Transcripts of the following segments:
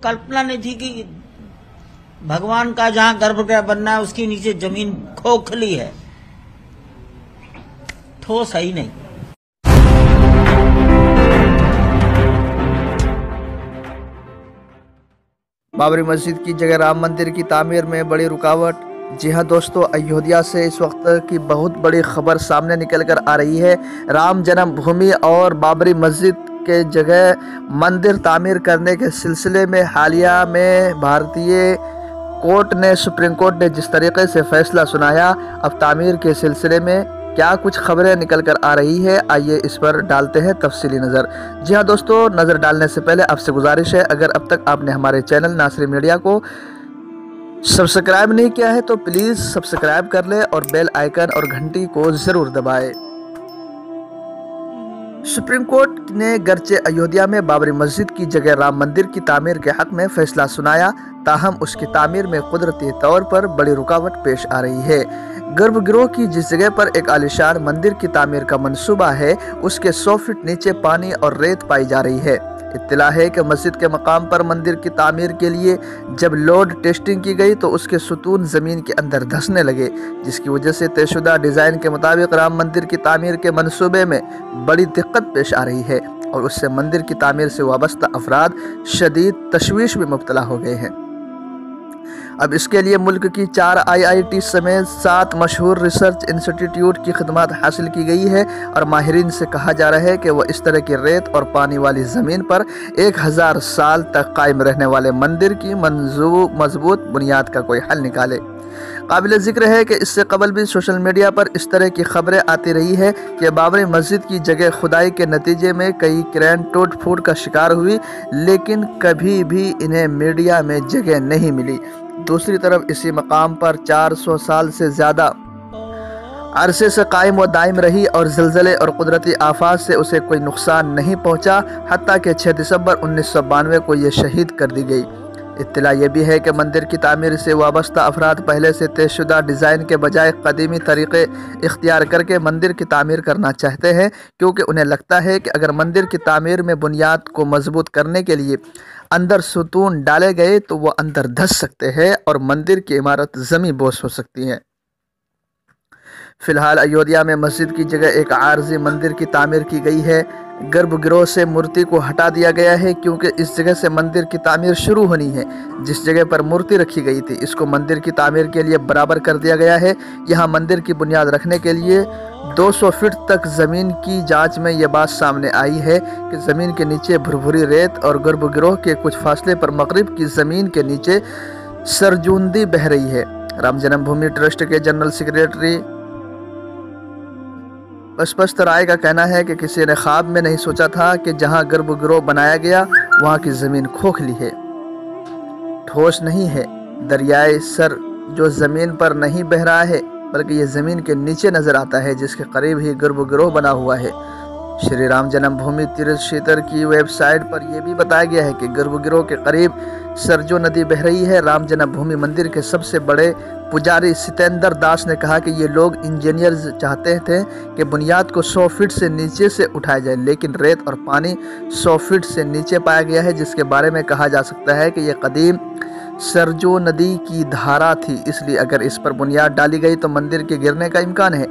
कल्पना नहीं थी कि भगवान का जहां गर्भगृह बनना है उसके नीचे जमीन खोखली है, ठोस है ही नहीं। बाबरी मस्जिद की जगह राम मंदिर की तामीर में बड़ी रुकावट। जी हां दोस्तों, अयोध्या से इस वक्त की बहुत बड़ी खबर सामने निकल कर आ रही है। राम जन्मभूमि और बाबरी मस्जिद के जगह मंदिर तामीर करने के सिलसिले में हालिया में भारतीय सुप्रीम कोर्ट ने जिस तरीके से फैसला सुनाया, अब तामीर के सिलसिले में क्या कुछ खबरें निकल कर आ रही है, आइए इस पर डालते हैं तफसीली नज़र। जी हाँ दोस्तों, नज़र डालने से पहले आपसे गुजारिश है, अगर अब तक आपने हमारे चैनल नासरी मीडिया को सब्सक्राइब नहीं किया है तो प्लीज़ सब्सक्राइब कर ले और बेल आइकन और घंटी को ज़रूर दबाएं। सुप्रीम कोर्ट ने गर्चे अयोध्या में बाबरी मस्जिद की जगह राम मंदिर की तामीर के हक में फैसला सुनाया, ताहम उसकी तामीर में कुदरती तौर पर बड़ी रुकावट पेश आ रही है। गर्भगृह की जिस जगह पर एक आलिशान मंदिर की तामीर का मंसूबा है, उसके 100 फीट नीचे पानी और रेत पाई जा रही है। इत्तला है कि मस्जिद के मकाम पर मंदिर की तामीर के लिए जब लोड टेस्टिंग की गई तो उसके सुतून ज़मीन के अंदर धंसने लगे, जिसकी वजह से तयशुदा डिज़ाइन के मुताबिक राम मंदिर की तामीर के मंसूबे में बड़ी दिक्कत पेश आ रही है और उससे मंदिर की तामीर से वाबस्ता अफराद शदीद तशवीश में मुब्तला हो गए हैं। अब इसके लिए मुल्क की 4 IIT समेत 7 मशहूर रिसर्च इंस्टीट्यूट की खिदमत हासिल की गई है और माहिरीन से कहा जा रहा है कि वह इस तरह की रेत और पानी वाली ज़मीन पर 1000 साल तक कायम रहने वाले मंदिर की मजबूत बुनियाद का कोई हल निकाले। काबिल ज़िक्र है कि इससे कबल भी सोशल मीडिया पर इस तरह की खबरें आती रही है कि बाबरी मस्जिद की जगह खुदाई के नतीजे में कई क्रेन टूट फूट का शिकार हुई, लेकिन कभी भी इन्हें मीडिया में जगह नहीं मिली। दूसरी तरफ इसी मकाम पर 400 साल से ज़्यादा अरसे से कायम व दायम रही और ज़लज़ले और कुदरती आफात से उसे कोई नुकसान नहीं पहुंचा, हत्ता कि 6 दिसंबर 1992 को ये शहीद कर दी गई। इत्तला ये भी है कि मंदिर की तामीर से वाबस्ता अफराद पहले से तयशुदा डिज़ाइन के बजाय कदीमी तरीक़े इख्तियार करके मंदिर की तामीर करना चाहते हैं, क्योंकि उन्हें लगता है कि अगर मंदिर की तामीर में बुनियाद को मजबूत करने के लिए अंदर सुतून डाले गए तो वह अंदर धंस सकते हैं और मंदिर की इमारत ज़मी बोस हो सकती है। फ़िलहाल अयोध्या में मस्जिद की जगह एक आर्जी मंदिर की तामीर की गई है। गर्भगृह से मूर्ति को हटा दिया गया है क्योंकि इस जगह से मंदिर की तामीर शुरू होनी है। जिस जगह पर मूर्ति रखी गई थी इसको मंदिर की तामीर के लिए बराबर कर दिया गया है। यहाँ मंदिर की बुनियाद रखने के लिए 200 फीट तक ज़मीन की जांच में ये बात सामने आई है कि ज़मीन के नीचे भुरभुरी रेत और गर्भगृह के कुछ फासले पर मगरिब की ज़मीन के नीचे सरजूंदी बह रही है। राम जन्मभूमि ट्रस्ट के जनरल सेक्रेटरी स्पष्ट राय का कहना है कि किसी ने ख्वाब में नहीं सोचा था कि जहां गर्भगृह बनाया गया वहां की ज़मीन खोखली है, ठोस नहीं है। दरियाए सर जो ज़मीन पर नहीं बह रहा है बल्कि ये ज़मीन के नीचे नज़र आता है, जिसके करीब ही गर्भगृह बना हुआ है। श्री राम जन्मभूमि तीर्थ क्षेत्र की वेबसाइट पर यह भी बताया गया है कि गर्भगृह के करीब सरजू नदी बह रही है। राम जन्मभूमि मंदिर के सबसे बड़े पुजारी सितेंद्र दास ने कहा कि ये लोग इंजीनियर्स चाहते थे कि बुनियाद को 100 फीट से नीचे से उठाया जाए, लेकिन रेत और पानी 100 फीट से नीचे पाया गया है, जिसके बारे में कहा जा सकता है कि यह कदीम सरजू नदी की धारा थी, इसलिए अगर इस पर बुनियाद डाली गई तो मंदिर के गिरने का इम्कान है।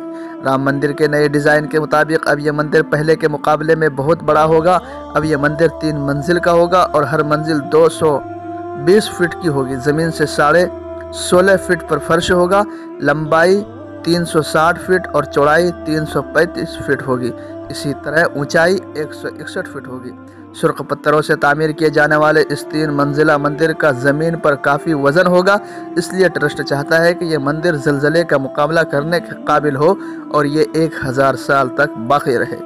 राम मंदिर के नए डिज़ाइन के मुताबिक अब यह मंदिर पहले के मुकाबले में बहुत बड़ा होगा। अब यह मंदिर 3 मंजिल का होगा और हर मंजिल 220 फीट की होगी। ज़मीन से 16.5 फीट पर फर्श होगा। लंबाई 360 फीट और चौड़ाई 335 फीट होगी। इसी तरह ऊंचाई 161 फीट होगी। सुर्ख पत्थरों से तामीर किए जाने वाले इस 3 मंजिला मंदिर का ज़मीन पर काफ़ी वज़न होगा, इसलिए ट्रस्ट चाहता है कि यह मंदिर ज़लज़ले का मुकाबला करने के काबिल हो और ये 1000 साल तक बाकी रहे।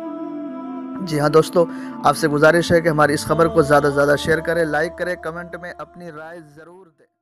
जी हाँ दोस्तों, आपसे गुजारिश है कि हमारी इस खबर को ज़्यादा से ज़्यादा शेयर करें, लाइक करें, कमेंट में अपनी राय ज़रूर दें।